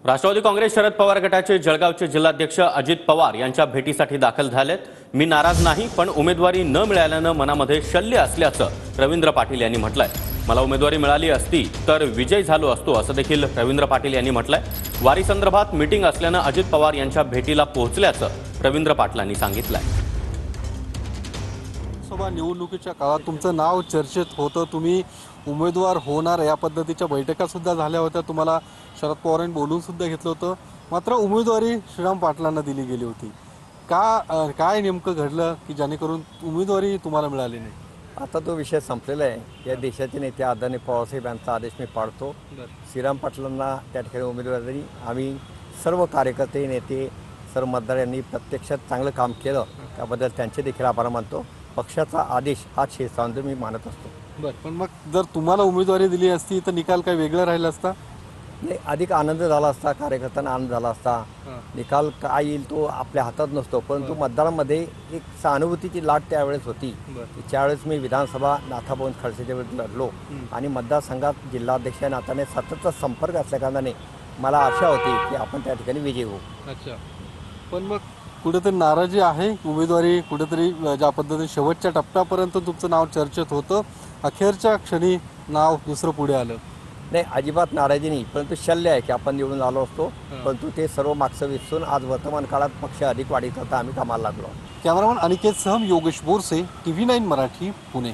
राष्ट्रवादी काँग्रेस शरद पवार गटाचे जळगावचे जिल्हाध्यक्ष अजित पवार यांच्या भेटीसाठी दाखल झालेत। मी नाराज नाही, पण उमेदवारी न मिळाल्याने मनामध्ये शल्य असल्याचं रवींद्र पाटील यांनी म्हटलंय। मला उमेदवारी मिळाली असती तर विजय झालो असतो असं देखील रवींद्र पाटील यांनी म्हटलंय। वारी संदर्भात मीटिंग असल्याने अजित पवार यांच्या भेटीला पोहोचल्याचं रवींद्र पाटलांनी सांगितलंय। लोकसभा निवडणुकीच्या काळात तुमचं नाव चर्चेत होतं, तुम्ही उमेदवार होणार या पद्धतीच्या बैठका सुद्धा झाल्या होत्या, तुम्हाला शरद पवारांनी बोलून सुद्धा घेतलं होतं, मात्र उमेदवारी श्रीराम पाटलांना दिली गेली होती। काय नेमकं घडलं की जेणेकरून उमेदवारी तुम्हाला मिळाली नाही? आता तो विषय संपलेला आहे। या देशाचे नेते आदरणीय पवारसाहेब यांचा आदेश मी पाळतो। श्रीराम पाटलांना त्या ठिकाणी उमेदवारी आम्ही सर्व कार्यकर्ते नेते सर्व मतदार यांनी प्रत्यक्षात चांगलं काम केलं, त्याबद्दल त्यांचे देखील आभार मानतो। पक्षाचा आदेश हा शिरसावंत मी मानत असतो। पण मग जर तुम्हाला उमेदवारी दिली असती तर निकाल काय वेगळा राहिला असता? नाही, अधिक आनंद झाला असता, कार्यकर्त्यांना आनंद झाला असता। निकाल काय येईल तो आपल्या हातात नसतो, परंतु मतदारांमध्ये एक सहानुभूतीची लाट त्यावेळेस होती। त्यावेळेस मी विधानसभा नाथाभाऊ खडसेच्या विरुद्ध लढलो आणि मतदारसंघात जिल्हाध्यक्ष या नात्याने सततचा संपर्क असल्या कारणाने मला आशा होती की आपण त्या ठिकाणी विजयी होऊ। अच्छा, पण मग कुठेतरी नाराजी आहे? उमेदवारी कुठेतरी ज्या पद्धतीने शेवटच्या टप्प्यापर्यंत तुमचं नाव चर्चेत होतं, अखेरच्या क्षणी नाव दुसरं पुढे आलं? नाही, अजिबात नाराजी नाही, परंतु शल्य आहे की आपण निवडून आलो असतो, परंतु ते सर्व मागचं विसरून आज वर्तमान काळात पक्ष अधिक वाढीत होता, आम्ही कामाला लागलो। कॅमेरामन अनिकेत सह योगेश बोरसे, TV9 मराठी, पुणे।